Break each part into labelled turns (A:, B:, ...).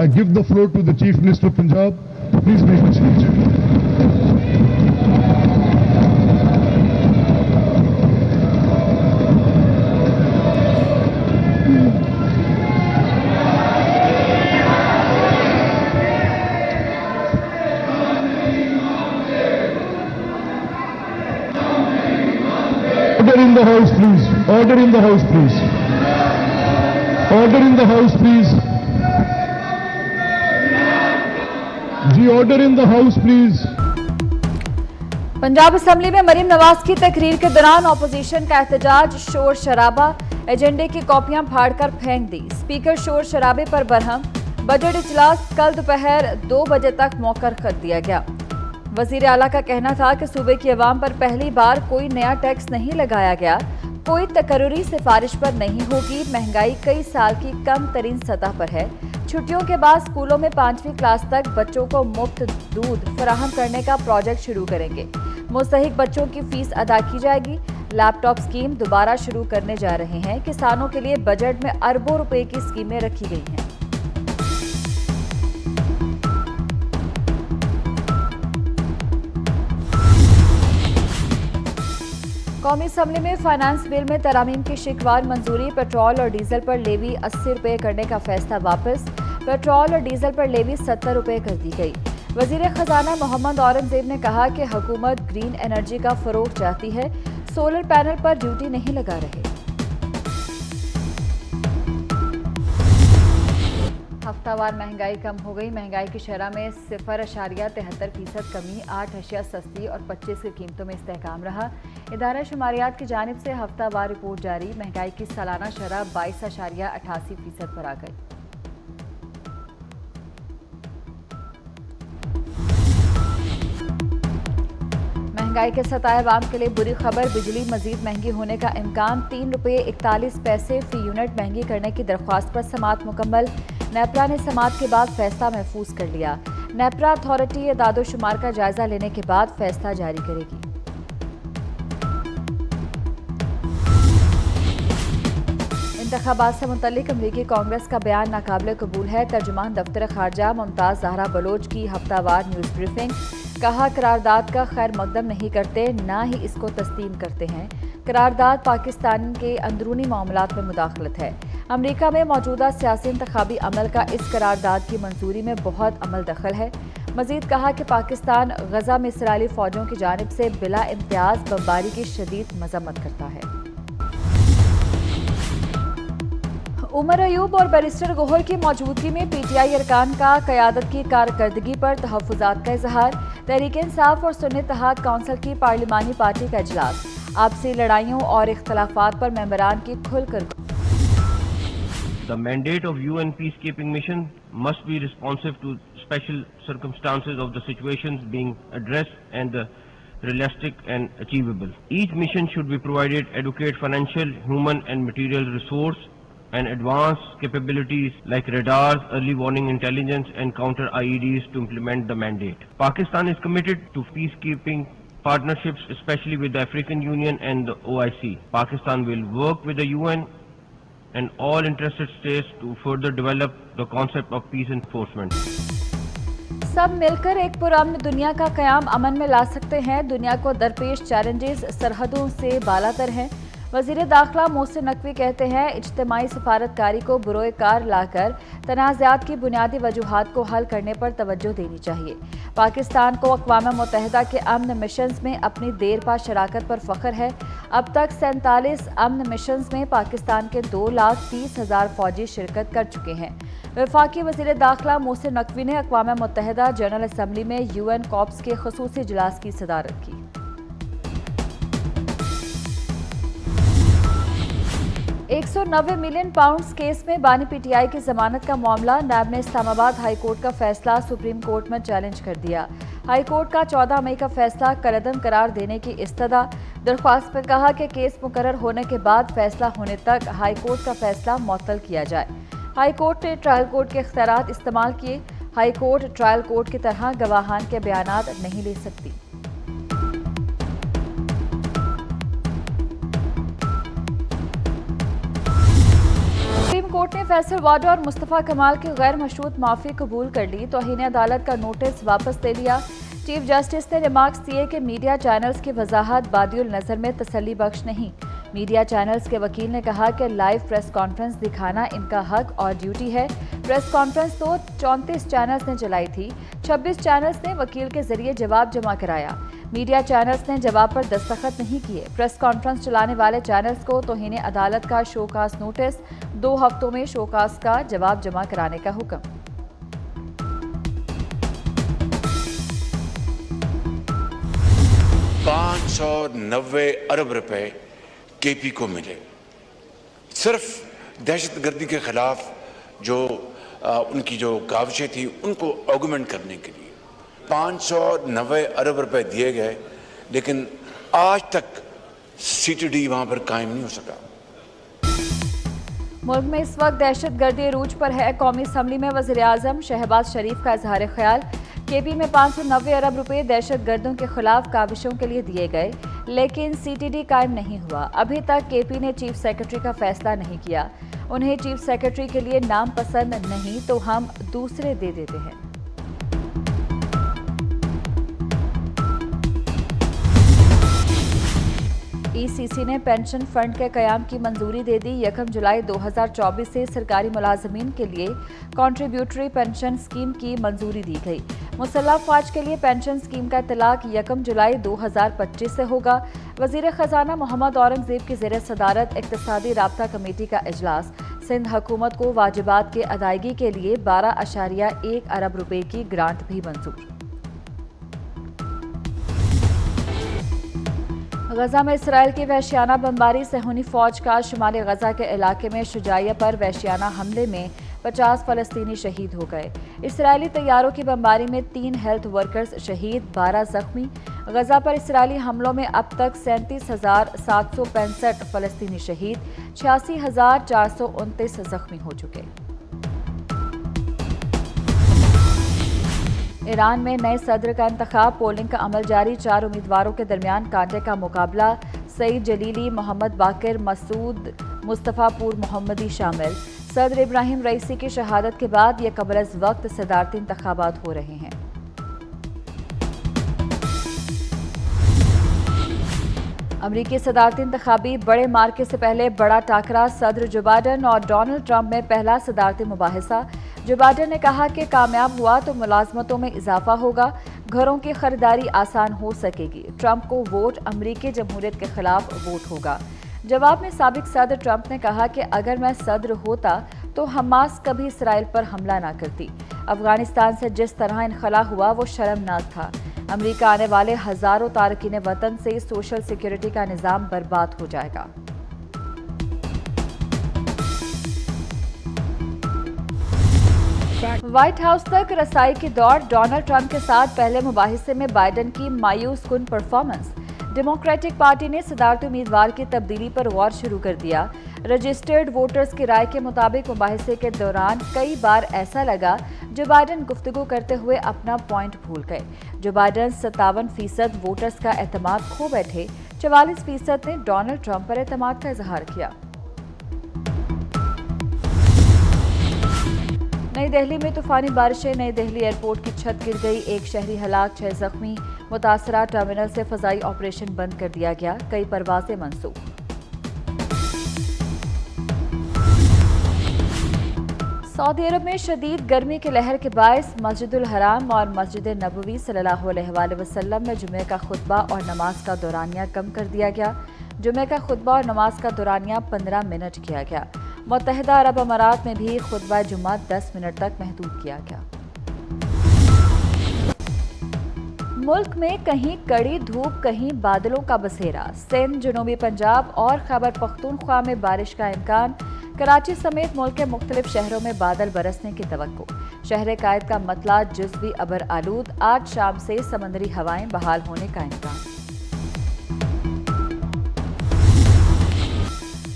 A: I give the floor to the Chief Minister of Punjab. Please make a speech. Order in the House, please. Order in the House, please. Order in the House, please. जी, order in the House, please.
B: Punjab assembly में मरीम नवाज की तकरीर के दौरान opposition का एहतजाज, शोर शराबा, एजेंडे की कॉपियां फाड़कर फेंक दी। स्पीकर शोर शराबे पर बरहम। बजट इजलास कल दोपहर 2 बजे तक मौखर कर दिया गया। वजीर आला का कहना था कि सूबे की अवाम पर पहली बार कोई नया टैक्स नहीं लगाया गया, कोई तकर्रुरी सिफारिश पर नहीं होगी। महंगाई कई साल की कम तरीन सतह पर है। छुट्टियों के बाद स्कूलों में 5वीं क्लास तक बच्चों को मुफ्त दूध फराहम करने का प्रोजेक्ट शुरू करेंगे। मुस्तहिक बच्चों की फीस अदा की जाएगी। लैपटॉप स्कीम दोबारा शुरू करने जा रहे हैं। किसानों के लिए बजट में अरबों रुपए की स्कीमें रखी गई हैं। कौमी असम्बली में फाइनेंस बिल में तरमीम की शिकवार मंजूरी। पेट्रोल और डीजल पर लेवी 80 रुपये करने का फैसला वापस। पेट्रोल और डीजल पर लेवी 70 रुपये कर दी गई। वजीर खजाना मोहम्मद औरंगजेब ने कहा कि हुकूमत ग्रीन एनर्जी का फरोग चाहती है, सोलर पैनल पर ड्यूटी नहीं लगा रहे। हफ्तावार महंगाई कम हो गई। महंगाई की शरह में 0.73% कमी। 8 अशिया सस्ती और 25 की कीमतों में इस्तेहकाम रहा। इदारा शुमारियात की जानिब से हफ्तावार रिपोर्ट जारी। महंगाई की सालाना शरह 22.88% पर आ गई। महंगाई के सताए अवाम के लिए बुरी खबर। बिजली मजीद महंगी होने का इम्कान। 3 रुपये 41 पैसे फी यूनिट महंगी करने की दरख्वास्त पर समाअत मुकम्मल। नेपरा ने समाअत के बाद फैसला महफूज कर लिया। नेपरा अथॉरिटी एदादोशुमार का जायजा लेने के बाद फैसला जारी करेगी। इंतखाबात से मुतल्लिक अमरीकी कांग्रेस का बयान नाकाबिल कबूल है। तर्जुमान दफ्तर खारजा मुमताज ज़हरा बलोच की हफ्तावार न्यूज़ ब्रीफिंग। कहा, करारदाद का खैर मकदम नहीं करते, ना ही इसको तस्लीम करते हैं। करारदाद पाकिस्तान के अंदरूनी मामलात में मुदाखलत है। अमरीका में मौजूदा सियासी इंतखाबी अमल का इस करारदाद की मंजूरी में बहुत अमल दखल है। मजीद कहा कि पाकिस्तान गजा में इसराइली फौजों की जानिब से बिला इम्तियाज बमबारी की शदीद मजम्मत करता है। उमर अयूब और बैरिस्टर गोहर की मौजूदगी में पीटीआई अरकान का क़यादत की कारकर्दगी पर तहफ़्फ़ुज़ात का इजहार। तहरीक इंसाफ और सुन्नी इत्तेहाद काउंसिल की पार्लिमानी पार्टी का इजलास। आपसी लड़ाइयों और इख्तलाफात पर मेंबरान की खुलकर।
C: The mandate of UN peacekeeping mission must be responsive to special circumstances of the situations being addressed and realistic and achievable. Each mission should be provided adequate financial, human and material resource and advanced capabilities like radars, early warning intelligence and counter IEDs to implement the mandate. Pakistan is committed to peacekeeping partnerships, especially with the African Union and the OIC. Pakistan will work with the UN and all interested states to further develop the concept of peace enforcement.
B: सब मिलकर एक पुरअमन दुनिया का क़याम अमन में ला सकते हैं। दुनिया को दरपेश चैलेंजेस सरहदों से बालातर हैं। वज़ीर दाखिला मोहसिन नकवी कहते हैं, इज्तिमाई सफारतकारी को बुरोए कार लाकर तनाज़ात की बुनियादी वजूहात को हल करने पर तवज्जो देनी चाहिए। पाकिस्तान को अक़वाम मुत्तहिदा के अमन मिशंस में अपनी देरपा शराकत पर फ़ख्र है। अब तक 47 अमन मिशंस में पाकिस्तान के 2,30,000 फ़ौजी शिरकत कर चुके हैं। वफाकी वज़ीर दाखिला मोहसिन नकवी ने अक़वाम मुत्तहिदा जनरल असम्बली में UN कॉप्स के ख़ुसूसी इजलास की सदारत की। 190 मिलियन पाउंड्स केस में बानी पीटीआई की जमानत का मामला। नैब ने इस्लामाबाद हाई कोर्ट का फैसला सुप्रीम कोर्ट में चैलेंज कर दिया। हाई कोर्ट का 14 मई का फैसला कलअदम करार देने की इस्तदा। दरख्वास्त में कहा कि केस मुकर्रर होने के बाद फैसला होने तक हाई कोर्ट का फैसला मुअत्तल किया जाए। हाई कोर्ट ने ट्रायल कोर्ट के इख्तियारात इस्तेमाल किए। हाई कोर्ट ट्रायल कोर्ट की तरह गवाहान के बयानात नहीं ले सकती। कोर्ट ने फैसल वाडा और मुस्तफ़ा कमाल की गैर मशरूत माफ़ी कबूल कर ली। तौहीन अदालत का नोटिस वापस ले लिया। चीफ जस्टिस ने रिमार्क्स दिए कि मीडिया चैनल्स की वजाहत बादियुल नज़र में तसल्ली बख्श नहीं। मीडिया चैनल्स के वकील ने कहा कि लाइव प्रेस कॉन्फ्रेंस दिखाना इनका हक और ड्यूटी है। प्रेस कॉन्फ्रेंस तो 34 चैनल्स ने चलाई थी। 26 चैनल्स ने वकील के जरिए जवाब जमा कराया। मीडिया चैनल्स ने जवाब पर दस्तखत नहीं किए। प्रेस कॉन्फ्रेंस चलाने वाले चैनल्स को तौहीन अदालत का शोकास नोटिस, 2 हफ्तों में शोकास का जवाब जमा कराने का हुक्म।
D: $590 अरब रुपए केपी को मिले सिर्फ दहशतगर्दी के खिलाफ जो उनकी जो काविशें थी उनको ऑगमेंट करने के लिए 590 अरब रुपए दिए गए, लेकिन आज तक सीटीडी वहां पर कायम नहीं हो सका।
B: मुल्क में इस वक्त दहशतगर्दी अरूज पर है। कौमी असम्बली में वज़ीर-ए-आज़म शहबाज शरीफ का इजहार ख्याल। केपी में 590 अरब रुपए दहशतगर्दों के खिलाफ काविशों के लिए दिए गए, लेकिन सीटीडी कायम नहीं हुआ। अभी तक केपी ने चीफ सेक्रेटरी का फैसला नहीं किया। उन्हें चीफ सेक्रेटरी के लिए नाम पसंद नहीं तो हम दूसरे दे देते हैं। ईसीसी ने पेंशन फंड के कयाम की मंजूरी दे दी। 1 जुलाई 2024 से सरकारी मुलाजमीन के लिए कॉन्ट्रीब्यूटरी पेंशन स्कीम की मंजूरी दी गई। मुसल्लह फौज के लिए पेंशन स्कीम का इतलाक 1 जुलाई 2025 से होगा। वजीर खजाना मोहम्मद औरंगजेब की ज़ेर सदारत इक्तिसादी राब्ता कमेटी का इजलास। सिंध हुकूमत को वाजिबात की अदायगी के लिए 12.1 अरब रुपए की ग्रांट भी मंजूर। गजा में इसराइल की वहशियाना बमबारी। सहूनी फौज का शुमाली गजा के इलाके में शुजाइया पर वहशियाना हमले में 50 फलस्तीनी शहीद हो गए। इसराइली तैयारों की बमबारी में 3 हेल्थ वर्कर्स शहीद, 12 जख्मी। गजा पर इसराइली हमलों में अब तक 37,765 फलस्तीनी शहीद, 86,429 जख्मी हो चुके। ईरान में नए सदर का इंतखाब, पोलिंग का अमल जारी। 4 उम्मीदवारों के दरमियान कांटे का मुकाबला। सईद जलीली, मोहम्मद बाकिर, मसूद मुस्तफ़ा पूर मोहम्मदी शामिल। सदर इब्राहिम रईसी की शहादत के बाद ये कबल अज़ वक्त सदारती इंतखाबात हो रहे हैं। अमरीकी सदारती इंतखाबी बड़े मार्के से पहले बड़ा टाकरा। सदर जो बाइडन और डोनाल्ड ट्रंप में पहला सदारती मुबाहिसा। जो बाइडन ने कहा कि कामयाब हुआ तो मुलाजमतों में इजाफा होगा, घरों की खरीदारी आसान हो सकेगी। ट्रंप को वोट अमरीकी जमहूरियत के खिलाफ वोट होगा। जवाब में साबिक सदर ट्रंप ने कहा कि अगर मैं सदर होता तो हमास कभी इसराइल पर हमला ना करती। अफगानिस्तान से जिस तरह इनखला हुआ वो शर्मनाक था। अमरीका आने वाले हजारों तारकीन वतन से सोशल सिक्योरिटी का निज़ाम बर्बाद हो जाएगा। व्हाइट हाउस तक रसाई की दौड़। डोनाल्ड ट्रंप के साथ पहले मुबाहिसे में बाइडन की मायूस कुन परफॉर्मेंस। डेमोक्रेटिक पार्टी ने सदारती उम्मीदवार की तब्दीली पर गौर शुरू कर दिया। रजिस्टर्ड वोटर्स की राय के मुताबिक मुबाहिसे के दौरान कई बार ऐसा लगा जो बाइडन गुफ्तगू करते हुए अपना पॉइंट भूल गए। जो बाइडन 57% वोटर्स का एतमाद खो बैठे, 44% ने डोनाल्ड ट्रंप पर एतमाद का इजहार किया। नई दिल्ली में तूफानी बारिशें। नई दिल्ली एयरपोर्ट की छत गिर गई, 1 शहरी हलाक, 6 जख्मी। मुतासरा टर्मिनल से फजाई ऑपरेशन बंद कर दिया गया, कई परवाजें मंसूख। सऊदी अरब में शदीद गर्मी की लहर के बायस मस्जिदुल हराम और मस्जिद नबवी सल्लल्लाहु अलैहि वसल्लम में जुमे का खुतबा और नमाज का दौरानिया कम कर दिया गया। जुमे का खुतबा और नमाज का दौरानिया 15 मिनट किया गया। मुत्तहिदा अरब अमारात में भी खुतबा जुमा 10 मिनट तक महदूद किया गया। मुल्क में कहीं कड़ी धूप, कहीं बादलों का बसेरा। सिंध, जनूबी पंजाब और खैबर पख्तूनख्वा में बारिश का इम्कान। कराची समेत मुल्क के मुख्तलिफ शहरों में बादल बरसने की तवक्को। शहर कायद का मतला जुज़वी अबर आलूद। आज शाम से समंदरी हवाएं बहाल होने का इम्कान।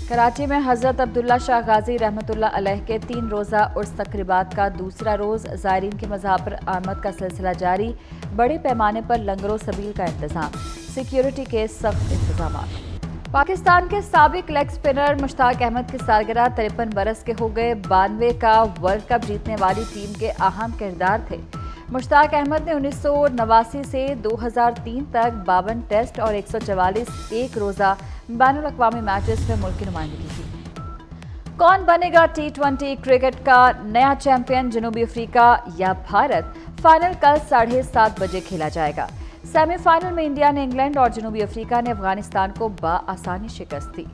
B: कराची में हजरत अब्दुल्ला शाह गाजी रहमतुल्लाह अलैह के 3 रोज़ा उर्स तकरीबात का दूसरा रोज़। ज़ायरीन की मज़ार पर आमद का सिलसिला जारी। बड़े पैमाने पर लंगरों सबील का इंतज़ाम। सिक्योरिटी के सख्त इंतजाम। पाकिस्तान के साबिक लेग स्पिनर मुश्ताक अहमद की सालगिरह 53 बरस के हो गए। 92 का वर्ल्ड कप जीतने वाली टीम के अहम किरदार थे। मुश्ताक अहमद ने 1989 से 2003 तक 52 टेस्ट और 144 एक रोजा बैनुल-अक़वामी मैचेस में मुल्क की नुमाइंदगी की। कौन बनेगा T20 क्रिकेट का नया चैंपियन, जनूबी अफ्रीका या भारत? फाइनल कल 7:30 बजे खेला जाएगा। सेमीफाइनल में इंडिया ने इंग्लैंड और जनूबी अफ्रीका ने अफगानिस्तान को बआसानी शिकस्त दी।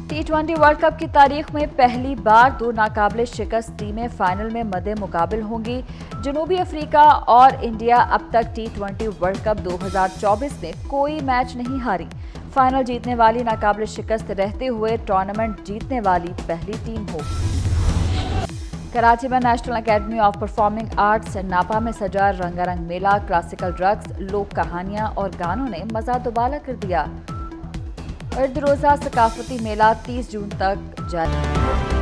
B: T20 वर्ल्ड कप की तारीख में पहली बार दो नाकाबिले शिकस्त टीमें फाइनल में मद्दे मुकाबिल होंगी। जनूबी अफ्रीका और इंडिया अब तक T20 वर्ल्ड कप 2024 में कोई मैच नहीं हारी। फाइनल जीतने वाली नाकाबिले शिकस्त रहते हुए टूर्नामेंट जीतने वाली पहली टीम होगी। कराची में national academy of performing arts नापा में सजा रंगारंग मेला, क्लासिकल ड्रग्स, लोक कहानियां और गानों ने मजा दुबाला कर दिया। अर्ध रोजा सकाफती मेला 30 जून तक जारी।